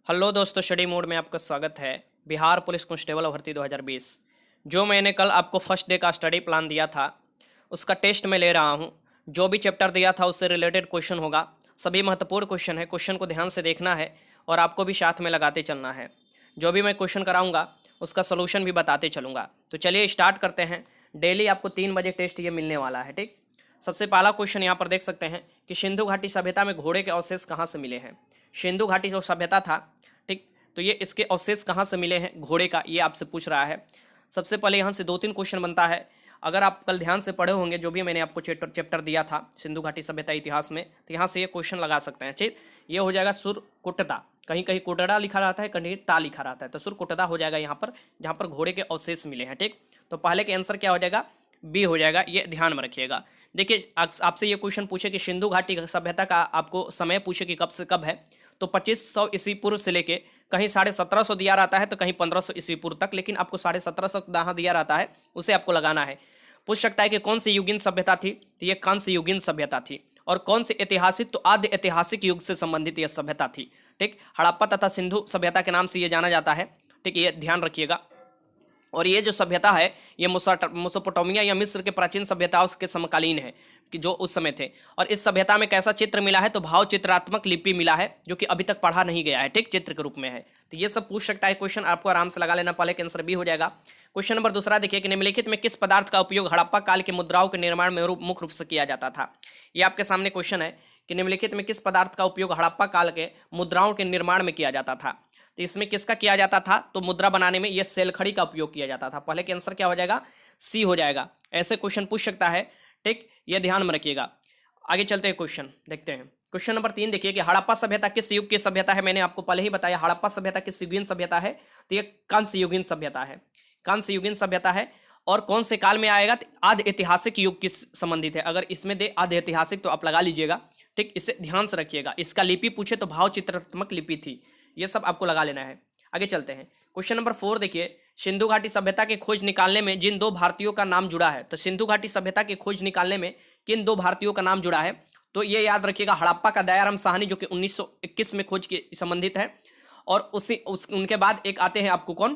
Hello दोस्तों, study mode में आपका स्वागत है। बिहार पुलिस कांस्टेबल भर्ती 2020 जो मैंने कल आपको फर्स्ट डे का स्टडी प्लान दिया था, उसका टेस्ट मैं ले रहा हूं। जो भी चैप्टर दिया था उससे रिलेटेड क्वेश्चन होगा। सभी महत्वपूर्ण क्वेश्चन है, क्वेश्चन को ध्यान से देखना है और आपको भी साथ में लगाते चलना है। जो भी मैं क्वेश्चन कराऊंगा उसका सोल्यूशन भी बताते चलूँगा। तो चलिए स्टार्ट करते हैं। डेली आपको 3 बजे टेस्ट ये मिलने वाला है, ठीक। सबसे पहला क्वेश्चन यहाँ पर देख सकते हैं कि सिंधु घाटी सभ्यता में घोड़े के अवशेष कहाँ से मिले हैं। सिंधु घाटी जो सभ्यता था, ठीक, तो ये इसके अवशेष कहाँ से मिले हैं घोड़े का, ये आपसे पूछ रहा है। सबसे पहले यहाँ से 2-3 क्वेश्चन बनता है। अगर आप कल ध्यान से पढ़े होंगे जो भी मैंने आपको चैप्टर दिया था सिंधु घाटी सभ्यता इतिहास में, तो यहाँ से ये क्वेश्चन लगा सकते हैं। ठीक, ये हो जाएगा सुरकुटदा। कहीं कहीं कुटड़ा लिखा रहता है, कहीं टा लिखा रहता है, तो सुरकुटदा हो जाएगा यहाँ पर, जहाँ पर घोड़े के अवशेष मिले हैं। ठीक, तो पहले के आंसर क्या हो जाएगा, बी हो जाएगा। ये ध्यान में रखिएगा। देखिए आपसे ये क्वेश्चन पूछे कि सिंधु घाटी सभ्यता का आपको समय पूछे कि कब से कब है, तो 2500 ईस्वी पूर्व से लेके कहीं 1750 दिया रहता है, तो कहीं 1500 ईस्वी पूर्व तक, लेकिन आपको 1750 जहाँ दिया रहता है उसे आपको लगाना है। पूछ सकता है कि कौन सी युगीन सभ्यता थी, तो ये कांस्य युगीन सभ्यता थी। और कौन से ऐतिहासिक, तो आद्य ऐतिहासिक युग से संबंधित यह सभ्यता थी। ठीक, हड़प्पा तथा सिंधु सभ्यता के नाम से ये जाना जाता है। ठीक, ये ध्यान रखिएगा। और ये जो सभ्यता है ये मेसोपोटामिया या मिस्र के प्राचीन सभ्यताओं के समकालीन है, कि जो उस समय थे। और इस सभ्यता में कैसा चित्र मिला है, तो भाव चित्रात्मक लिपि मिला है, जो कि अभी तक पढ़ा नहीं गया है। ठीक, चित्र के रूप में है। तो ये सब पूछ सकता है क्वेश्चन, आपको आराम से लगा लेना। पहले के आंसर बी हो जाएगा। क्वेश्चन नंबर दूसरा देखिए कि निम्नलिखित में किस पदार्थ का उपयोग हड़प्पा काल के मुद्राओं के निर्माण में मुख्य रूप से किया जाता था। ये आपके सामने क्वेश्चन है कि निम्नलिखित में किस पदार्थ का उपयोग हड़प्पा काल के मुद्राओं के निर्माण में किया जाता था। तो इसमें किसका किया जाता था, तो मुद्रा बनाने में यह सेलखड़ी का उपयोग किया जाता था। पहले के आंसर क्या हो जाएगा, सी हो जाएगा। ऐसे क्वेश्चन पूछ सकता है। ठीक, ये ध्यान में रखिएगा। आगे चलते हैं, क्वेश्चन देखते हैं। क्वेश्चन नंबर 3 देखिए कि हड़प्पा सभ्यता किस युग की सभ्यता है। मैंने आपको पहले ही बताया हड़प्पा सभ्यता किस युगीन सभ्यता है, तो ये कांस्य युगीन सभ्यता है। कांस्य युगीन सभ्यता है। और कौन से काल में आएगा, तो आद्य ऐतिहासिक युग किस संबंधित है। अगर इसमें दे आद्य ऐतिहासिक तो आप लगा लीजिएगा। ठीक, इसे ध्यान से रखिएगा। इसका लिपि पूछे तो भाव चित्रात्मक लिपि थी। ये सब आपको लगा लेना है। आगे चलते हैं। क्वेश्चन नंबर 4 देखिए, सिंधु घाटी सभ्यता की खोज निकालने में जिन 2 भारतीयों का नाम जुड़ा है, तो सिंधु घाटी सभ्यता की खोज निकालने में किन 2 भारतीयों का नाम जुड़ा है, तो ये याद रखिएगा। हड़प्पा का दयाराम साहनी जो कि 1921 में खोज के संबंधित है। और उनके बाद एक आते हैं आपको कौन,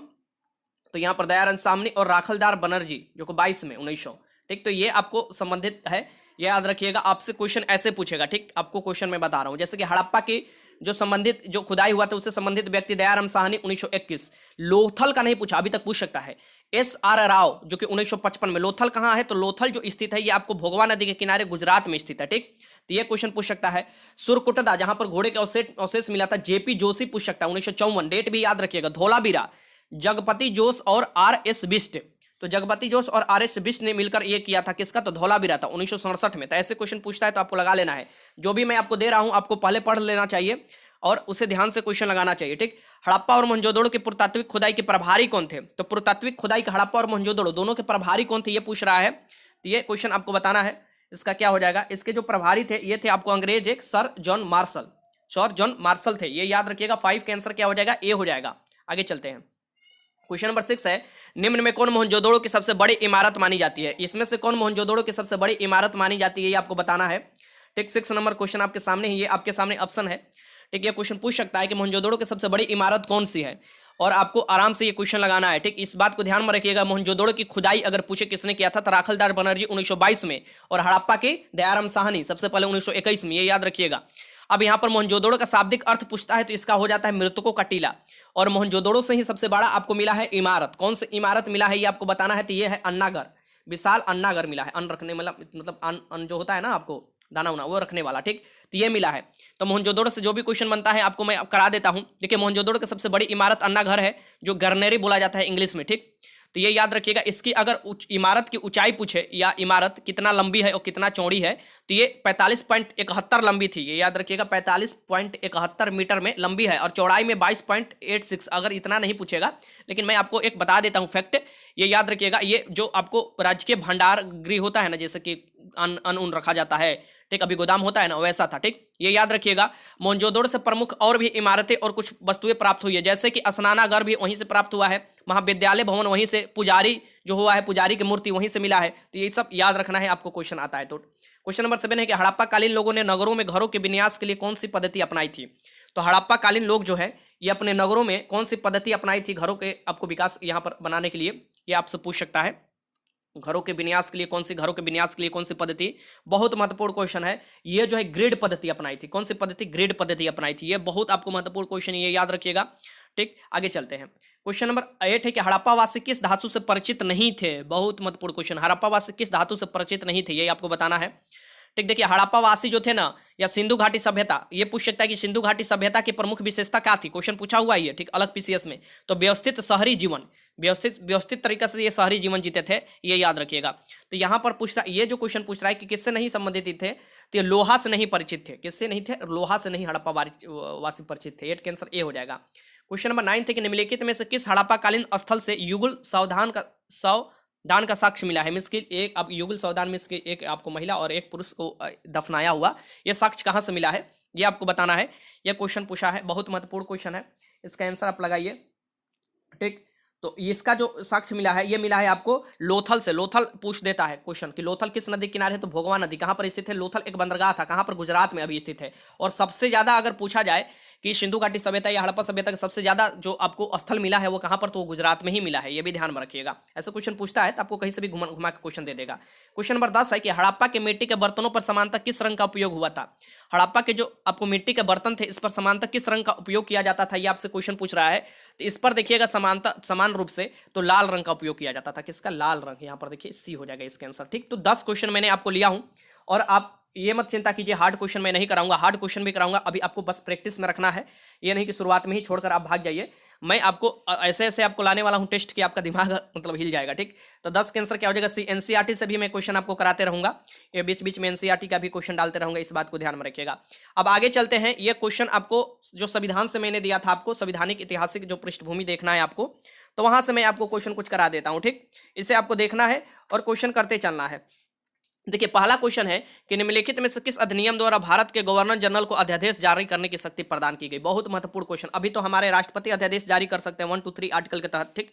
तो यहाँ पर दयाराम साहनी और राखलदार बनर्जी जो कि 22 में 1900। ठीक, तो ये आपको संबंधित है, ये याद रखिएगा। आपसे क्वेश्चन ऐसे पूछेगा। ठीक, आपको क्वेश्चन मैं बता रहा हूँ, जैसे कि हड़प्पा की जो संबंधित जो खुदाई हुआ था उससे संबंधित व्यक्ति दयाराम साहनी 1921। लोथल का नहीं पूछा, अभी तक पूछ सकता है। SR राव जो कि 1955 में। लोथल कहाँ है, तो लोथल जो स्थित है ये आपको भोगवा नदी के किनारे गुजरात में स्थित है। ठीक, तो ये क्वेश्चन पूछ सकता है। सुरकुटदा जहां पर घोड़े के अवशेष मिला था, JP जोशी पूछ सकता है 1954। डेट भी याद रखिएगा। धोलावीरा, जगपति जोश और RS बिष्ट, तो जगपति जोश और RS बिष्ट ने मिलकर ये किया था किसका, तो धौलावीरा था 1967 में। तो ऐसे क्वेश्चन पूछता है तो आपको लगा लेना है। जो भी मैं आपको दे रहा हूं आपको पहले पढ़ लेना चाहिए और उसे ध्यान से क्वेश्चन लगाना चाहिए। ठीक, हड़प्पा और मोहनजोदड़ो के पुरातात्विक खुदाई के प्रभारी कौन थे, तो पुरातात्विक खुदाई के हड़प्पा और मोहनजोदड़ो दोनों के प्रभारी कौन थे, ये पूछ रहा है। तो ये क्वेश्चन आपको बताना है। इसका क्या हो जाएगा, इसके जो प्रभारी थे ये थे आपको अंग्रेज एक sir John Marshall. Sir John Marshall थे, ये याद रखिएगा। 5 का आंसर क्या हो जाएगा, ए हो जाएगा। आगे चलते हैं। क्वेश्चन नंबर 6 है, निम्न में कौन मोहनजोदड़ो की सबसे बड़ी इमारत मानी जाती है। इसमें से कौन मोहनजोदड़ो की सबसे बड़ी इमारत मानी जाती है, ये आपको बताना है। ठीक, 6 नंबर क्वेश्चन आपके सामने ही, ये आपके सामने ऑप्शन है। ठीक, ये क्वेश्चन पूछ सकता है कि मोहनजोदड़ो की सबसे बड़ी इमारत कौन सी है, और आपको आराम से ये क्वेश्चन लगाना है। ठीक, इस बात को ध्यान में रखिएगा। मोहनजोदड़ो की खुदाई अगर पूछे किसने किया था, तो राखलदार बनर्जी 1922 में, और हड़प्पा के दयाराम साहनी सबसे पहले 1921 में, ये याद रखिएगा। अब यहाँ पर मोहनजोदड़ो का शाब्दिक अर्थ पूछता है तो इसका हो जाता है मृतकों का टीला। और मोहनजोदड़ो से ही सबसे बड़ा आपको मिला है इमारत। कौन सी इमारत मिला है ये आपको बताना है, तो ये है अन्नागर। विशाल अन्नागर मिला है। अन्न रखने मतलब अन्न जो होता है ना आपको दाना उना वो रखने वाला। ठीक, तो ये मिला है। तो मोहनजोदड़ो से जो भी क्वेश्चन बनता है आपको मैं करा देता हूं। देखिए मोहनजोदड़ो की सबसे बड़ी इमारत अन्नाघर है, जो गर्नेरी बोला जाता है इंग्लिश में। ठीक, तो ये याद रखिएगा। इसकी अगर इमारत की ऊंचाई पूछे या इमारत कितना लंबी है और कितना चौड़ी है, तो ये 45.71 लंबी थी। ये याद रखिएगा 45.71 मीटर में लंबी है, और चौड़ाई में 22.86। अगर इतना नहीं पूछेगा, लेकिन मैं आपको एक बता देता हूं फैक्ट, ये याद रखिएगा। ये जो आपको राजकीय भंडार गृह होता है ना, जैसे कि अन्न रखा जाता है, ठीक, अभी गोदाम होता है ना, वैसा था। ठीक, ये याद रखिएगा। मोहनजोदड़ो से प्रमुख और भी इमारतें और कुछ वस्तुएं प्राप्त हुई है, जैसे कि स्नानागार भी वहीं से प्राप्त हुआ है, महाविद्यालय भवन वहीं से, पुजारी जो हुआ है पुजारी की मूर्ति वहीं से मिला है। तो ये सब याद रखना है, आपको क्वेश्चन आता है तो। क्वेश्चन नंबर 7 है कि हड़प्पा कालीन लोगों ने नगरों में घरों के विन्यास के लिए कौन सी पद्धति अपनाई थी। तो हड़प्पा कालीन लोग जो है ये अपने नगरों में कौन सी पद्धति अपनाई थी घरों के आपको विकास यहाँ पर बनाने के लिए, ये आपसे पूछ सकता है। घरों के विन्यास के लिए कौन सी, घरों के विन्यास के लिए कौन सी पद्धति, बहुत महत्वपूर्ण क्वेश्चन है। ये जो है ग्रिड पद्धति अपनाई थी, कौन सी पद्धति, ग्रिड पद्धति अपनाई थी। ये बहुत आपको महत्वपूर्ण क्वेश्चन, ये याद रखिएगा। ठीक, आगे चलते हैं। क्वेश्चन नंबर 8 है कि हड़प्पावासी किस धातु से परिचित नहीं थे। बहुत महत्वपूर्ण क्वेश्चन, हड़प्पावासी किस धातु से परिचित नहीं थे, ये आपको बताना है। ठीक, देखिए हड़प्पावासी जो थे ना, या सिंधु घाटी सभ्यता, ये पूछ सकता है कि सिंधु घाटी सभ्यता की प्रमुख विशेषता क्या थी, क्वेश्चन पूछा हुआ है ये। ठीक, अलग पीसीएस में। तो व्यवस्थित शहरी जीवन, व्यवस्थित तरीके से ये शहरी जीवन जीते थे, ये याद रखिएगा। तो यहाँ पर पूछता, ये जो क्वेश्चन पूछ रहा है कि किससे नहीं संबंधित थे, तो ये लोहा से नहीं परिचित थे। किससे नहीं थे, लोहा से नहीं हड़प्पा वासी परिचित थे। 8 का आंसर ए हो जाएगा। क्वेश्चन नंबर 9 थे कि निम्नलिखित में से किस हड़प्पाकालीन स्थल से युगल सावधान का साक्ष्य मिला है। मिस्किल एक, अब युगल सावधान में इसके एक आपको महिला और एक पुरुष को दफनाया हुआ, ये साक्ष्य कहाँ से मिला है, ये आपको बताना है। यह क्वेश्चन पूछा है, बहुत महत्वपूर्ण क्वेश्चन है, इसका आंसर आप लगाइए। ठीक, तो इसका जो साक्ष्य मिला है, ये मिला है आपको लोथल से। लोथल पूछ देता है क्वेश्चन कि लोथल किस नदी किनारे है, तो भोगवा नदी कहाँ पर स्थित है। लोथल एक बंदरगाह था, कहाँ पर, गुजरात में अभी स्थित है। और सबसे ज्यादा अगर पूछा जाए कि सिंधु घाटी सभ्यता या हड़प्पा सभ्यता का सबसे ज्यादा जो आपको स्थल मिला है वो कहाँ पर, तो वो गुजरात में ही मिला है, ये भी ध्यान में रखिएगा। ऐसा क्वेश्चन पूछता है तो आपको कहीं से भी घुमा के क्वेश्चन दे देगा। क्वेश्चन नंबर 10 है कि हड़प्पा के मिट्टी के बर्तनों पर समानतः किस रंग का उपयोग हुआ था। हड़प्पा के जो आपको मिट्टी के बर्तन थे, इस पर समानतः किस रंग का उपयोग किया जाता था, ये आपसे क्वेश्चन पूछ रहा है। तो इस पर देखिएगा समान रूप से तो लाल रंग का उपयोग किया जाता था। किसका, लाल रंग। यहाँ पर देखिए सी हो जाएगा इसका आंसर। ठीक, तो 10 क्वेश्चन मैंने आपको लिया हूं, और आप ये मत चिंता कीजिए हार्ड क्वेश्चन मैं नहीं कराऊंगा, हार्ड क्वेश्चन भी कराऊंगा। अभी आपको बस प्रैक्टिस में रखना है, ये नहीं कि शुरुआत में ही छोड़कर आप भाग जाइए। मैं आपको ऐसे ऐसे आपको लाने वाला हूं टेस्ट कि आपका दिमाग मतलब हिल जाएगा। ठीक, तो 10 के आंसर क्या हो जाएगा, एनसीईआरटी से भी मैं क्वेश्चन आपको कराते रहूंगा, ये बीच बीच में एनसीईआरटी का भी क्वेश्चन डालते रहूंगा, इस बात को ध्यान में रखिएगा। अब आगे चलते हैं। ये क्वेश्चन आपको जो संविधान से मैंने दिया था, आपको संविधानिक ऐतिहासिक जो पृष्ठभूमि देखना है आपको, तो वहां से मैं आपको क्वेश्चन कुछ करा देता हूं। ठीक, इसे आपको देखना है और क्वेश्चन करते चलना है। देखिए पहला क्वेश्चन है कि निम्नलिखित में से किस अधिनियम द्वारा भारत के गवर्नर जनरल को अध्यादेश जारी करने की शक्ति प्रदान की गई। बहुत महत्वपूर्ण क्वेश्चन। अभी तो हमारे राष्ट्रपति अध्यादेश जारी कर सकते हैं 1, 2, 3 आर्टिकल के तहत। ठीक,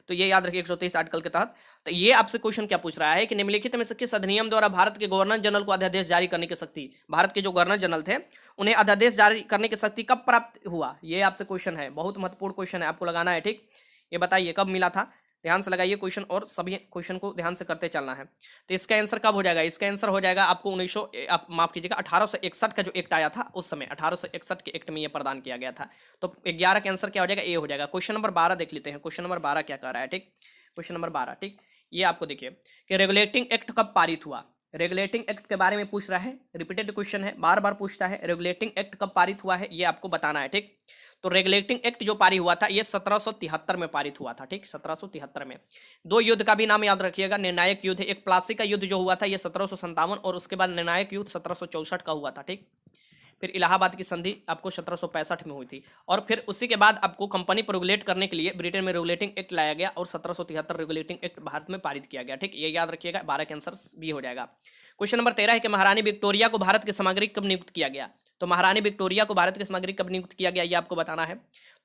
तो ये याद रखिए 123 आर्टिकल के तहत। तो ये आपसे क्वेश्चन क्या पूछ रहा है कि निम्नलिखित में से किस अधिनियम द्वारा भारत के गवर्नर जनरल को अध्यादेश जारी करने की शक्ति, भारत के जो गवर्नर जनरल थे उन्हें अध्यादेश जारी करने की शक्ति कब प्राप्त हुआ, ये आपसे क्वेश्चन है। बहुत महत्वपूर्ण क्वेश्चन है, आपको लगाना है। ठीक, ये बताइए कब मिला था, ध्यान से लगाइए क्वेश्चन, और सभी क्वेश्चन को ध्यान से करते चलना है। तो इसका आंसर कब हो जाएगा, इसका आंसर हो जाएगा आपको 1900 आप माफ कीजिएगा 1861 का जो एक्ट आया था उस समय 1861 के एक्ट में ये प्रदान किया गया था। तो 11 का आंसर क्या हो जाएगा, ए हो जाएगा। क्वेश्चन नंबर 12 देख लेते हैं। क्वेश्चन नंबर 12 क्या कर रहा है। ठीक, क्वेश्चन नंबर 12। ठीक, ये आपको देखिए कि रेगुलेटिंग एक्ट कब पारित हुआ। रेगुलेटिंग एक्ट के बारे में पूछ रहा है, रिपीटेड क्वेश्चन है, बार बार पूछता है। रेगुलेटिंग एक्ट कब पारित हुआ है ये आपको बताना है। ठीक, तो रेगुलेटिंग एक्ट जो पारित हुआ था ये 1773 में पारित हुआ था। ठीक, 1773 में। दो युद्ध का भी नाम याद रखिएगा, निर्णायक युद्ध। एक प्लासी का युद्ध जो हुआ था ये 1757, और उसके बाद निर्णायक युद्ध 1764 का हुआ था। ठीक, फिर इलाहाबाद की संधि आपको 1765 में हुई थी, और फिर उसी के बाद आपको कंपनी पर रेगुलेट करने के लिए ब्रिटेन में रेगुलेटिंग एक्ट लाया गया, और 1773 रेगुलेटिंग एक्ट भारत में पारित किया गया। ठीक, ये याद रखिएगा। 12 का आंसर बी हो जाएगा। क्वेश्चन नंबर 13 है कि महारानी विक्टोरिया को भारत के सामग्रिक कब नियुक्त किया गया। तो महारानी विक्टोरिया को भारत के सामग्रिक कब नियुक्त किया गया ये आपको बताना है।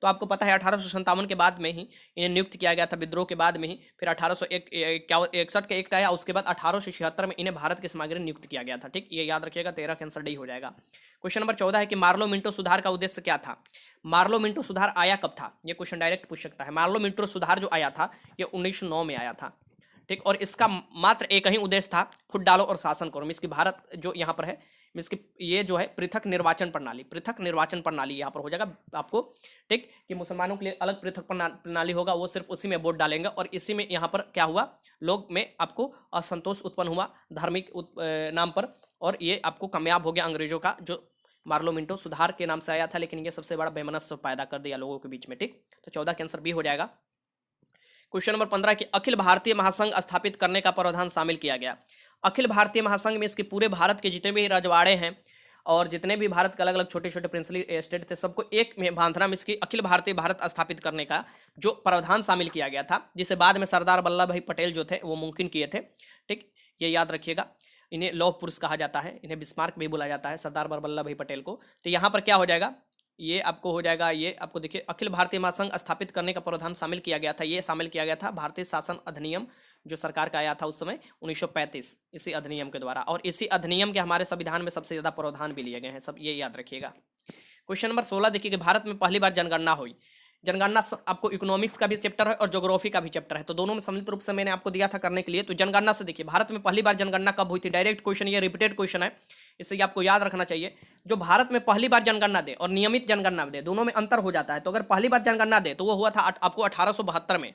तो आपको पता है 1857 के बाद में ही इन्हें नियुक्त किया गया था, विद्रोह के बाद में ही। फिर 1861 का एक्ट आया, उसके बाद 1876 में इन्हें भारत के सामग्री नियुक्त किया गया था। ठीक, ये याद रखिएगा। 13 का आंसर डी हो जाएगा। क्वेश्चन नंबर 14 है कि मार्लो मिंटो सुधार का उद्देश्य क्या था। मार्लो मिंटो सुधार आया कब था, ये क्वेश्चन डायरेक्ट पूछ सकता है। मार्लो मिंटो सुधार जो आया था ये 1909 में आया था। ठीक, और इसका मात्र एक ही उद्देश्य था, फुट डालो और शासन करो। इसकी भारत जो यहाँ पर है इसकी ये जो है पृथक निर्वाचन प्रणाली, पृथक निर्वाचन प्रणाली यहाँ पर हो जाएगा आपको। ठीक, कि मुसलमानों के लिए अलग पृथक प्रणाली होगा, वो सिर्फ उसी में वोट डालेंगे, और इसी में यहाँ पर क्या हुआ, लोग में आपको असंतोष उत्पन्न हुआ धार्मिक नाम पर, और ये आपको कामयाब हो गया अंग्रेजों का जो मार्लो मिंटो सुधार के नाम से आया था, लेकिन ये सबसे बड़ा वैमनस्य पैदा कर दिया लोगों के बीच में। ठीक, तो 14 का आंसर बी हो जाएगा। क्वेश्चन नंबर 15 कि अखिल भारतीय महासंघ स्थापित करने का प्रावधान शामिल किया गया। अखिल भारतीय महासंघ में इसके पूरे भारत के जितने भी रजवाड़े हैं और जितने भी भारत के अलग अलग छोटे छोटे प्रिंसली स्टेट थे सबको एक में बांधना में इसकी अखिल भारतीय भारत स्थापित करने का जो प्रावधान शामिल किया गया था, जिसे बाद में सरदार वल्लभ भाई पटेल जो थे वो मुमकिन किए थे। ठीक, ये याद रखिएगा। इन्हें लौह पुरुष कहा जाता है, इन्हें बिस्मार्क भी बोला जाता है, सरदार वल्लभ भाई पटेल को। तो यहाँ पर क्या हो जाएगा, ये आपको हो जाएगा, ये आपको देखिए अखिल भारतीय महासंघ स्थापित करने का प्रावधान शामिल किया गया था। ये शामिल किया गया था भारतीय शासन अधिनियम जो सरकार का आया था उस समय 1935, इसी अधिनियम के द्वारा, और इसी अधिनियम के हमारे संविधान में सबसे ज्यादा प्रावधान भी लिए गए हैं सब, ये याद रखिएगा। क्वेश्चन नंबर 16 देखिए कि भारत में पहली बार जनगणना हुई। जनगणना आपको इकोनॉमिक्स का भी चैप्टर है और ज्योग्राफी का भी चैप्टर है, तो दोनों में सम्मिलित रूप से मैंने आपको दिया था करने के लिए। तो जनगणना से देखिए भारत में पहली बार जनगणना कब हुई थी, डायरेक्ट क्वेश्चन, ये रिपीटेड क्वेश्चन है, इससे आपको याद रखना चाहिए। जो भारत में पहली बार जनगणना दे और नियमित जनगणना दे, दोनों में अंतर हो जाता है। तो अगर पहली बार जनगणना दे तो वो हुआ था आपको 1872 में,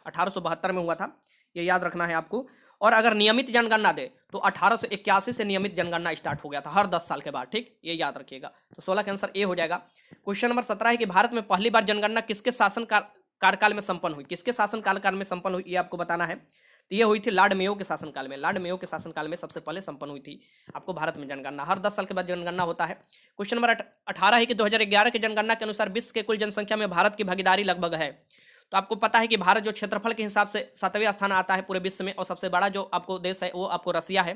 1872 में हुआ था, ये याद रखना है आपको। और अगर नियमित जनगणना दे तो 1881 से नियमित जनगणना स्टार्ट हो गया था, हर 10 साल के बाद, ठीक, ये याद रखिएगा। तो 16 का आंसर ए हो जाएगा। क्वेश्चन नंबर 17 है कि भारत में पहली बार जनगणना किसके शासन कार्यकाल में संपन्न हुई, किसके शासन कार्यकाल में संपन्न हुई, ये आपको बताना है। तो ये हुई थी लॉर्ड मेयो के शासनकाल में, लॉर्ड मेयो के शासनकाल में सबसे पहले संपन्न हुई थी आपको भारत में जनगणना, हर 10 साल के बाद जनगणना होता है। क्वेश्चन नंबर 18 है कि 2011 की जनगणना के अनुसार विश्व के कुल जनसंख्या में भारत की भागीदारी लगभग है। तो आपको पता है कि भारत जो क्षेत्रफल के हिसाब से 7वें स्थान आता है पूरे विश्व में, और सबसे बड़ा जो आपको देश है वो आपको रसिया है।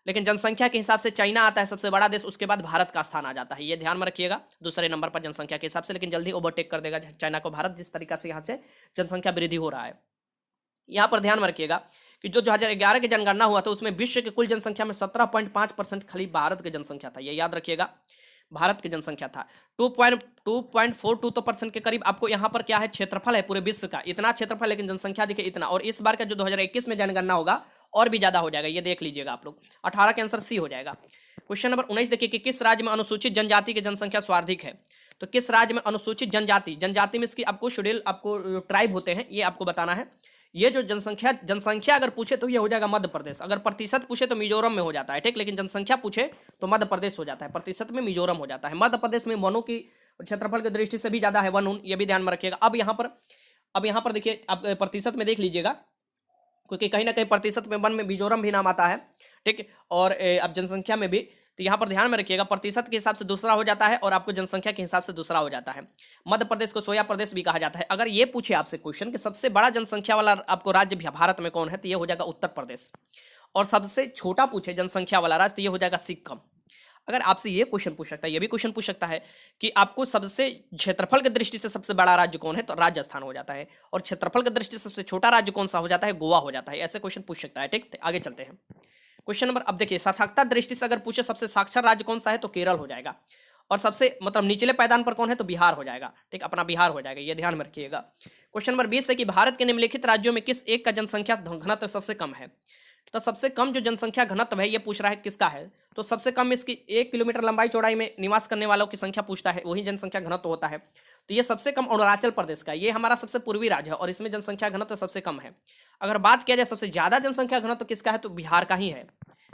लेकिन जनसंख्या के हिसाब से चाइना आता है सबसे बड़ा देश, उसके बाद भारत का स्थान आ जाता है, ये ध्यान में रखिएगा, दूसरे नंबर पर जनसंख्या के हिसाब से, लेकिन जल्दी ओवरटेक कर देगा चाइना को भारत, जिस तरीका से यहाँ से जनसंख्या वृद्धि हो रहा है। यहाँ पर ध्यान में रखिएगा कि जो 2011 की जनगणना हुआ था उसमें विश्व की कुल जनसंख्या में 17.5% खाली भारत की जनसंख्या था, ये याद रखिएगा, भारत की जनसंख्या था। 2.42% के करीब आपको यहाँ पर क्या है, क्षेत्रफल है पूरे विश्व का, इतना क्षेत्रफल, लेकिन जनसंख्या देखिए इतना। और इस बार का जो 2021 में जनगणना होगा और भी ज्यादा हो जाएगा, ये देख लीजिएगा आप लोग। 18 के आंसर सी हो जाएगा। क्वेश्चन नंबर 19 देखिए कि किस राज्य में अनुसूचित जनजाति की जनसंख्या सर्वाधिक है। तो किस राज्य में अनुसूचित जनजाति, जनजाति में इसकी आपको शेड्यूल, आपको ट्राइब होते हैं, ये आपको बताना है। ये जो जनसंख्या अगर पूछे तो ये हो जाएगा मध्य प्रदेश, अगर प्रतिशत पूछे तो मिजोरम में हो जाता है, ठीक, लेकिन जनसंख्या पूछे तो मध्य प्रदेश हो जाता है, प्रतिशत में मिजोरम हो जाता है। मध्य प्रदेश में वनों की क्षेत्रफल की दृष्टि से भी ज्यादा है वन, ये भी ध्यान में रखिएगा। अब यहाँ पर देखिए आप प्रतिशत में देख लीजिएगा, क्योंकि कहीं ना कहीं प्रतिशत में वन में मिजोरम भी नाम आता है, ठीक, और अब जनसंख्या में भी, तो यहाँ पर ध्यान में रखिएगा प्रतिशत के हिसाब से दूसरा हो जाता है और आपको जनसंख्या के हिसाब से दूसरा हो जाता है। मध्य प्रदेश को सोया प्रदेश भी कहा जाता है। अगर ये पूछे आपसे क्वेश्चन कि सबसे बड़ा जनसंख्या वाला आपको राज्य भारत में कौन है, तो ये हो जाएगा उत्तर प्रदेश। और सबसे छोटा पूछे जनसंख्या वाला राज्य, तो ये हो जाएगा सिक्किम। अगर आपसे ये क्वेश्चन पूछ सकता है, ये भी क्वेश्चन पूछ सकता है कि आपको सबसे क्षेत्रफल की दृष्टि से सबसे बड़ा राज्य कौन है, तो राजस्थान हो जाता है। और क्षेत्रफल की दृष्टि से सबसे छोटा राज्य कौन सा हो जाता है, गोवा हो जाता है। ऐसे क्वेश्चन पूछ सकता है, ठीक, आगे चलते हैं। क्वेश्चन नंबर, अब देखिए साक्षरता दृष्टि से अगर पूछे सबसे साक्षर राज्य कौन सा है, तो केरल हो जाएगा। और सबसे मतलब निचले पायदान पर कौन है, तो बिहार हो जाएगा, ठीक, अपना बिहार हो जाएगा, ये ध्यान में रखिएगा। क्वेश्चन नंबर 20 है कि भारत के निम्नलिखित राज्यों में किस एक का जनसंख्या घनत्व सबसे कम है। तो सबसे कम जो जनसंख्या घनत्व है ये पूछ रहा है किसका है, तो सबसे कम इसकी 1 किलोमीटर लंबाई चौड़ाई में निवास करने वालों की संख्या पूछता है, वही जनसंख्या घनत्व होता है। तो ये सबसे कम अरुणाचल प्रदेश का, ये हमारा सबसे पूर्वी राज्य है और इसमें जनसंख्या घनत्व सबसे कम है। अगर बात किया जाए सबसे ज्यादा जनसंख्या घनत्व किसका है, तो बिहार का ही है,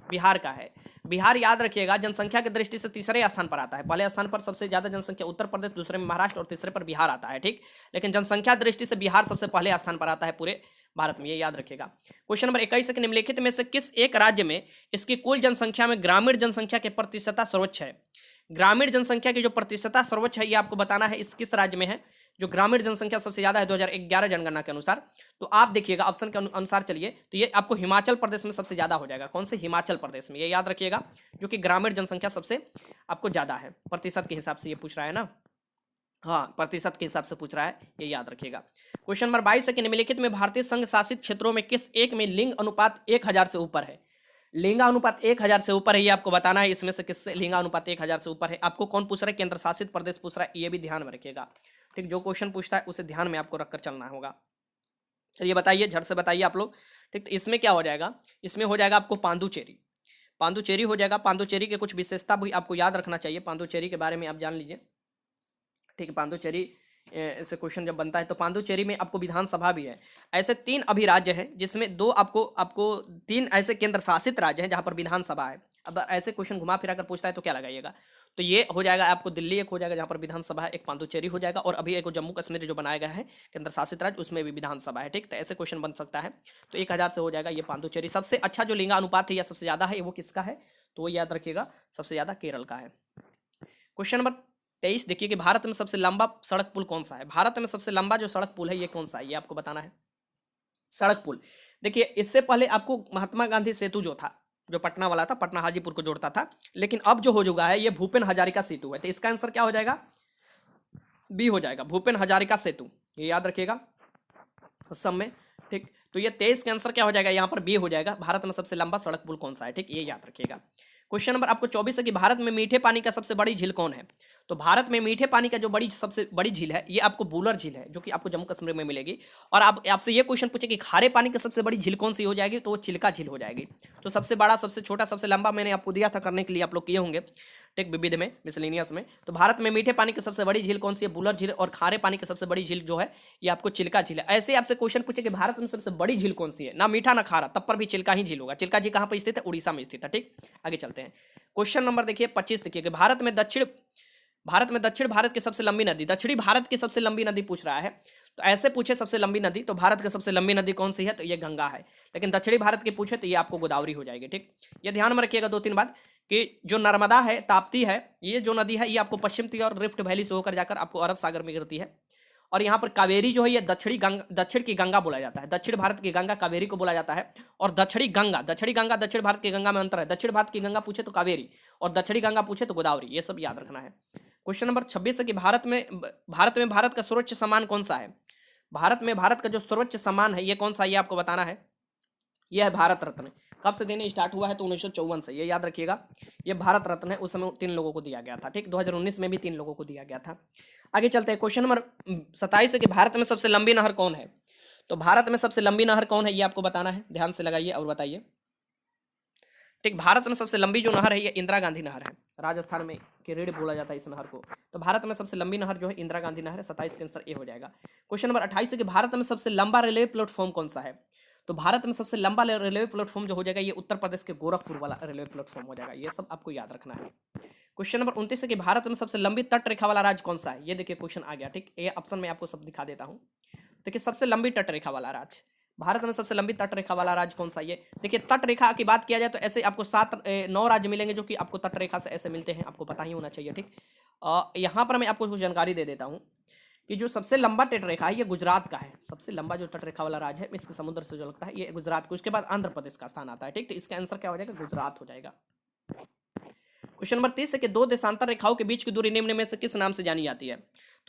बिहार का है। बिहार याद रखिएगा जनसंख्या की दृष्टि से तीसरे स्थान पर आता है, पहले स्थान पर सबसे ज्यादा जनसंख्या उत्तर प्रदेश, दूसरे में महाराष्ट्र और तीसरे पर बिहार आता है, ठीक, लेकिन जनसंख्या दृष्टि से बिहार सबसे पहले स्थान पर आता है पूरे भारत में, ये याद रखिएगा। क्वेश्चन नंबर 21 के निम्नलिखित में से किस एक राज्य में इसकी कुल जनसंख्या में ग्रामीण जनसंख्या के प्रतिशतता सर्वोच्च है। ग्रामीण जनसंख्या की जो प्रतिशतता सर्वोच्च है ये आपको बताना है, इस किस राज्य में है जो ग्रामीण जनसंख्या सबसे ज्यादा है 2011 जनगणना के अनुसार। तो आप देखिएगा ऑप्शन के अनुसार चलिए, तो ये आपको हिमाचल प्रदेश में सबसे ज्यादा हो जाएगा। कौन से, हिमाचल प्रदेश में, ये याद रखिएगा, जो कि ग्रामीण जनसंख्या सबसे आपको ज्यादा है, प्रतिशत के हिसाब से ये पूछ रहा है ना, हाँ प्रतिशत के हिसाब से पूछ रहा है, ये याद रखिएगा। क्वेश्चन नंबर 22 है कि निम्नलिखित में भारतीय संघ शासित क्षेत्रों में किस एक में लिंग अनुपात 1000 से ऊपर है। लिंगानुपात 1000 से ऊपर है, ये आपको बताना है, इसमें से किससे लिंगानुपात 1000 से ऊपर है। आपको कौन पूछ रहा है, केंद्र शासित प्रदेश पूछ रहा है, ये भी ध्यान में रखिएगा, ठीक, जो क्वेश्चन पूछता है उसे ध्यान में आपको रखकर चलना होगा। चलिए बताइए, झट से बताइए आप लोग, ठीक, तो इसमें क्या हो जाएगा, इसमें हो जाएगा आपको पांडुचेरी, पांडुचेरी हो जाएगा। पांडुचेरी के कुछ विशेषता भी आपको याद रखना चाहिए, पांडुचेरी के बारे में आप जान लीजिए, ठीक है। पांडुचेरी से क्वेश्चन जब बनता है तो पांडुचेरी में आपको विधानसभा भी है। ऐसे 3 अभी राज्य हैं जिसमें 2 आपको 3 ऐसे केंद्र शासित राज्य हैं जहां पर विधानसभा है। अब ऐसे क्वेश्चन घुमा फिरा कर पूछता है तो क्या लगाइएगा, तो ये हो जाएगा आपको दिल्ली एक हो जाएगा जहां पर विधानसभा है, एक पांडुचेरी हो जाएगा, और अभी एक जम्मू कश्मीर जो बनाया गया है केंद्र शासित राज्य उसमें भी विधानसभा है, ठीक, तो ऐसे क्वेश्चन बन सकता है। तो 1000 से हो जाएगा ये पांडुचेरी। सबसे अच्छा जो लिंगानुपात है या सबसे ज्यादा है वो किसका है, तो वो याद रखिएगा सबसे ज्यादा केरल का है। क्वेश्चन नंबर 23 देखिए कि भारत में सबसे लंबा सड़क पुल कौन सा है। भारत में सबसे लंबा जो सड़क पुल है ये कौन सा है, ये आपको बताना है। सड़क पुल देखिए, इससे पहले आपको महात्मा गांधी सेतु जो था, जो पटना वाला था, पटना हाजीपुर को जोड़ता था, लेकिन अब जो हो चुका है ये भूपेन हजारिका सेतु है। तो इसका आंसर क्या हो जाएगा, बी हो जाएगा, भूपेन हजारिका सेतु, ये याद रखिएगा सब में, ठीक। तो ये 23 का आंसर क्या हो जाएगा, यहाँ पर बी हो जाएगा, भारत में सबसे लंबा सड़क पुल कौन सा है, ठीक, ये याद रखिएगा। क्वेश्चन नंबर आपको 24 है कि भारत में मीठे पानी का सबसे बड़ी झील कौन है? तो भारत में मीठे पानी का जो सबसे बड़ी झील है ये आपको बुलर झील है, जो कि आपको जम्मू कश्मीर में मिलेगी। और आप आपसे ये क्वेश्चन पूछे कि खारे पानी की सबसे बड़ी झील कौन सी हो जाएगी, तो वो चिल्का झील हो जाएगी। तो सबसे बड़ा, सबसे छोटा, सबसे लंबा मैंने आपको दिया था करने के लिए, आप लोग किए होंगे टेक विविध में, मिसलेनियस में। तो भारत में मीठे पानी की सबसे बड़ी झील कौन सी है? बुलर झील। और खारे पानी की सबसे बड़ी झील जो है ये आपको चिल्का झील है। ऐसे आपसे क्वेश्चन पूछे कि भारत में सबसे बड़ी झील कौन सी है, ना मीठा ना खारा, तब पर भी चिल्का ही झील होगा। चिल्का झील कहाँ पर स्थित है? उड़ीसा में स्थित है। ठीक, आगे चलते हैं। क्वेश्चन नंबर देखिए 25 देखिए कि भारत में दक्षिण भारत की सबसे लंबी नदी, दक्षिणी भारत की सबसे लंबी नदी पूछ रहा है। तो ऐसे पूछे सबसे लंबी नदी, तो भारत की सबसे लंबी नदी कौन सी है? तो ये गंगा है। लेकिन दक्षिणी भारत की पूछे तो ये आपको गोदावरी हो जाएगी। ठीक, ये ध्यान में रखिएगा 2-3 बात कि जो नर्मदा है, ताप्ती है, ये जो नदी है ये आपको पश्चिम की ओर रिफ्ट वैली से होकर जाकर आपको अरब सागर में गिरती है। और यहाँ पर कावेरी जो है ये दक्षिण की गंगा बोला जाता है। दक्षिण भारत की गंगा कावेरी को बोला जाता है। और दक्षिणी गंगा दक्षिण भारत की गंगा में अंतर है। दक्षिण भारत की गंगा पूछे तो कावेरी, और दक्षिणी गंगा पूछे तो गोदावरी। ये सब याद रखना है। क्वेश्चन नंबर 26 है कि भारत का सर्वोच्च सम्मान कौन सा है? भारत में भारत का जो सर्वोच्च सम्मान है ये कौन सा है, ये आपको बताना है। यह है भारत रत्न। कब से देने स्टार्ट हुआ है? तो 1954 से। ये याद रखिएगा, ये भारत रत्न है। उस समय 3 लोगों को दिया गया था। ठीक, 2019 में भी 3 लोगों को दिया गया था। आगे चलते हैं। क्वेश्चन नंबर 27 है कि भारत में सबसे लंबी नहर कौन है? तो भारत में सबसे लंबी नहर कौन है ये आपको बताना है। ध्यान से लगाइए और बताइए। ठीक, भारत में सबसे लंबी जो नहर है ये इंदिरा गांधी नहर है। राजस्थान में किरेड़ बोला जाता है इस नहर को। तो भारत में सबसे लंबी नहर जो है इंदिरा गांधी नहर है। 27 का आंसर ए हो जाएगा। क्वेश्चन नंबर 28 है कि भारत में सबसे लंबा रेलवे प्लेटफॉर्म कौन सा है? तो भारत में सबसे लंबा रेलवे प्लेटफॉर्म जो हो जाएगा ये उत्तर प्रदेश के गोरखपुर वाला रेलवे प्लेटफॉर्म हो जाएगा। ये सब आपको याद रखना है। क्वेश्चन नंबर 29 है कि भारत में सबसे लंबी तट रेखा वाला राज्य कौन सा है? ये देखिए क्वेश्चन आ गया। ठीक, ये ऑप्शन में आपको सब दिखा देता हूँ। देखिए सबसे लंबी तट रेखा वाला राज्य, भारत में सबसे लंबी तट रेखा वाला राज्य कौन सा? ये देखिए तट रेखा की बात किया जाए तो ऐसे आपको 9 राज्य मिलेंगे जो कि आपको तट रेखा से ऐसे मिलते हैं, आपको पता ही होना चाहिए। ठीक, यहाँ पर मैं आपको कुछ जानकारी दे देता हूँ कि जो सबसे लंबा तट रेखा है ये गुजरात का है। सबसे लंबा जो तट रेखा वाला राज्य है इसके समुद्र से जो लगता है ये गुजरात को, उसके बाद आंध्र प्रदेश का स्थान आता है। ठीक, तो इसका आंसर क्या हो जाएगा? गुजरात हो जाएगा। क्वेश्चन नंबर 30 है कि दो देशांतर रेखाओं के बीच की दूरी निम्न में से किस नाम से जानी जाती है?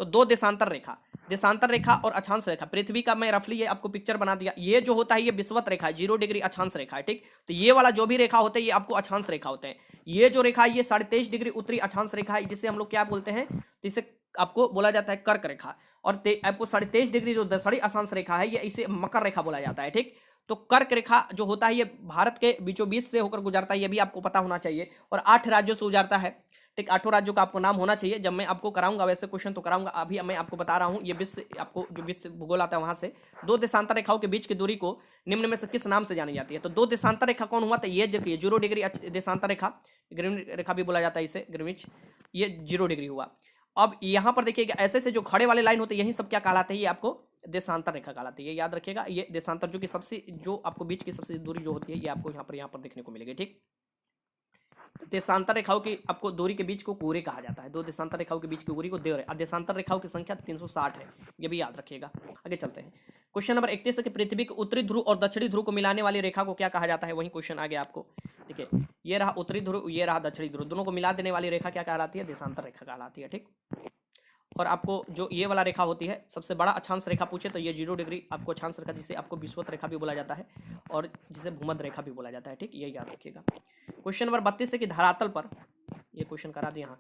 तो दो देशांतर रेखा और अक्षांश रेखा, पृथ्वी का मैं रफली ये आपको पिक्चर बना दिया। ये जो होता है ये विषुवत रेखा है, 0 डिग्री अक्षांश रेखा है। ठीक, तो ये वाला जो भी रेखा होते हैं ये आपको अक्षांश रेखा होते हैं। ये जो रेखा है ये 23.5 डिग्री उत्तरी अक्षांश रेखा है, जिसे हम लोग क्या बोलते हैं? जिसे आपको बोला जाता है कर्क रेखा। और आपको 23.5 डिग्री जो दक्षिणी अक्षांश रेखा है ये इसे मकर रेखा बोला जाता है। ठीक, तो कर्क रेखा जो होता है ये भारत के बीचों बीच से होकर गुजरता है, ये भी आपको पता होना चाहिए। और 8 राज्यों से गुजरता है। ठीक, 8 राज्यों का आपको नाम होना चाहिए। जब मैं आपको कराऊंगा वैसे क्वेश्चन तो कराऊंगा, अभी मैं आपको बता रहा हूं। ये विश्व आपको जो विश्व भूगोल आता है वहां से दो देशांतर रेखाओं के बीच की दूरी को निम्न में से किस नाम से जानी जाती है? तो दो देशांतर रेखा कौन हुआ? तो ये देखिए 0 डिग्री देशांतर रेखा, ग्रीनिच रेखा भी बोला जाता है इसे, ग्रीनिच, ये 0 डिग्री हुआ। अब यहाँ पर देखिएगा ऐसे से जो खड़े वाले लाइन होते हैं यही सब क्या कहलाते हैं? ये आपको देशांतर रेखा कहलाती है। याद रखिएगा ये देशांतर जो कि सबसे जो आपको बीच की सबसे दूरी जो होती है ये आपको यहाँ पर देखने को मिलेगी। ठीक, देशांतर रेखाओं की आपको दूरी के बीच को कोरे कहा जाता है। दो देशांतर रेखाओं के बीच की दूरी को देर है। देशांतर रेखाओं की संख्या 360 है, ये भी याद रखिएगा। आगे चलते हैं। क्वेश्चन नंबर 31 है कि पृथ्वी के उत्तरी ध्रुव और दक्षिणी ध्रुव को मिलाने वाली रेखा को क्या कहा जाता है? वही क्वेश्चन आ गया आपको। देखिए ये रहा उत्तरी ध्रुव, ये रहा दक्षिणी ध्रुव, दोनों को मिला देने वाली रेखा क्या कहलाती है? देशांतर रेखा कहलाती है। ठीक, और आपको जो ये वाला रेखा होती है सबसे बड़ा अक्षांश रेखा पूछे तो ये 0 डिग्री आपको अक्षांश रेखा, जिसे आपको विषुवत रेखा भी बोला जाता है और जिसे भूमध्य रेखा भी बोला जाता है। ठीक, ये याद रखिएगा। क्वेश्चन नंबर 32 है कि धरातल पर, ये क्वेश्चन करा दिया, यहाँ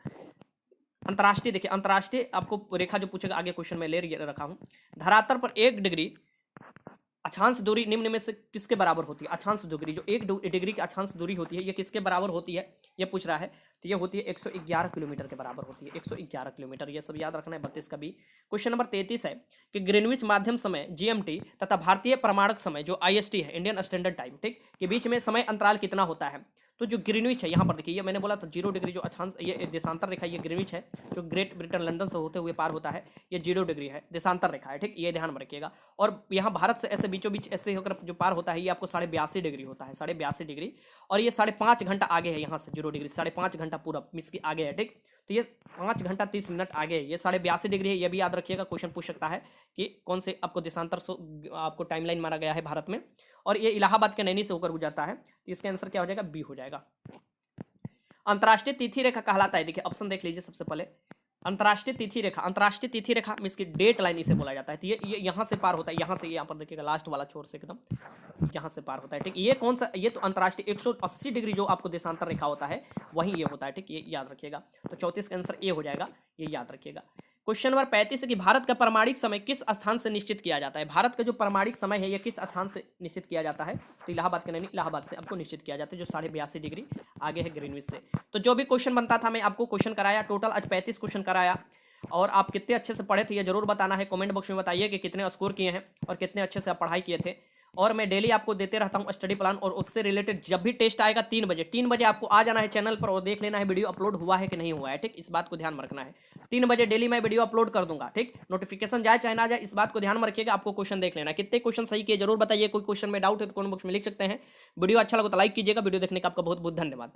अंतर्राष्ट्रीय, देखिए अंतर्राष्ट्रीय आपको रेखा जो पूछेगा आगे क्वेश्चन में ले रखा हूं। धरातल पर 1 डिग्री अक्षांश दूरी निम्न में से किसके बराबर होती है? अक्षांश दूरी जो 1 डिग्री की अक्षांश दूरी होती है ये किसके बराबर होती है ये पूछ रहा है। तो ये होती है 111 किलोमीटर के बराबर होती है। 111 किलोमीटर, ये सब याद रखना है 32 का भी। क्वेश्चन नंबर 33 है कि ग्रीनविच माध्यम समय GMT तथा भारतीय प्रमाणक समय जो IST है, इंडियन स्टैंडर्ड टाइम, ठीक, के बीच में समय अंतराल कितना होता है? तो जो ग्रीनविच है यहाँ पर देखिए, ये मैंने बोला था 0 डिग्री जो अक्षांश, ये देशांतर रेखा, ये ग्रीनविच है जो ग्रेट ब्रिटेन लंदन से होते हुए पार होता है, ये 0 डिग्री है, देशांतर रेखा है। ठीक, ये ध्यान में रखिएगा। और यहाँ भारत से ऐसे बीचों बीच ऐसे होकर जो पार होता है ये आपको 82.5 डिग्री होता है, 82.5 डिग्री। और ये 5.5 घंटा आगे है यहाँ से, 0 डिग्री 5.5 घंटा पूरा मिस की आगे है। ठीक, तो ये 5 घंटा 30 मिनट आगे है, ये 82.5 डिग्री है। ये भी याद रखिएगा, क्वेश्चन पूछ सकता है कि कौन से आपको देशांतर आपको टाइमलाइन मारा गया है भारत में, और ये इलाहाबाद के नैनी से होकर गुजरता है। तो इसका आंसर क्या हो जाएगा? बी हो जाएगा। अंतर्राष्ट्रीय तिथि रेखा कहलाता है, देखिए ऑप्शन देख लीजिए सबसे पहले, अंतर्राष्ट्रीय तिथि रेखा, अंतर्राष्ट्रीय तिथि रेखा मीन्स की डेट लाइन इसे बोला जाता है। तो ये यहाँ से पार होता है, यहाँ से यहाँ पर देखिएगा लास्ट वाला छोर से एकदम यहाँ से पार होता है, ठीक। ये कौन सा, ये तो अंतर्राष्ट्रीय 180 डिग्री जो आपको देशांतर रेखा होता है वही ये होता है, ठीक। ये याद रखिएगा। तो 34 का आंसर ए हो जाएगा, ये याद रखिएगा। क्वेश्चन नंबर 35 है कि भारत का परमाणिक समय किस स्थान से निश्चित किया जाता है। भारत का जो परमाणिक समय है ये किस स्थान से निश्चित किया जाता है। तो इलाहाबाद का नहीं, इलाहाबाद से आपको निश्चित किया जाता है, जो 82.5 डिग्री आगे है ग्रीनविच से। तो जो भी क्वेश्चन बनता था मैं आपको क्वेश्चन कराया, टोटल आज 35 क्वेश्चन कराया। और आप कितने अच्छे से पढ़े थे ये जरूर बताना है, कमेंट बॉक्स में बताइए कि कितने स्कोर किए हैं और कितने अच्छे से आप पढ़ाई किए थे। और मैं डेली आपको देते रहता हूँ स्टडी प्लान, और उससे रिलेटेड जब भी टेस्ट आएगा 3 बजे आपको आ जाना है चैनल पर और देख लेना है वीडियो अपलोड हुआ है कि नहीं हुआ है, ठीक। इस बात को ध्यान में रखना है, 3 बजे डेली मैं वीडियो अपलोड कर दूंगा, ठीक। नोटिफिकेशन जाए चाहे ना जाए इस बात को ध्यान में रखिएगा। आपको क्वेश्चन देख लेना है, कितने क्वेश्चन सही किए जरूर बताइए। कोई क्वेश्चन में डाउट है तो कमेंट बॉक्स में लिख सकते हैं। वीडियो अच्छा लगा तो लाइक कीजिएगा। वीडियो देखने का आपका बहुत बहुत धन्यवाद।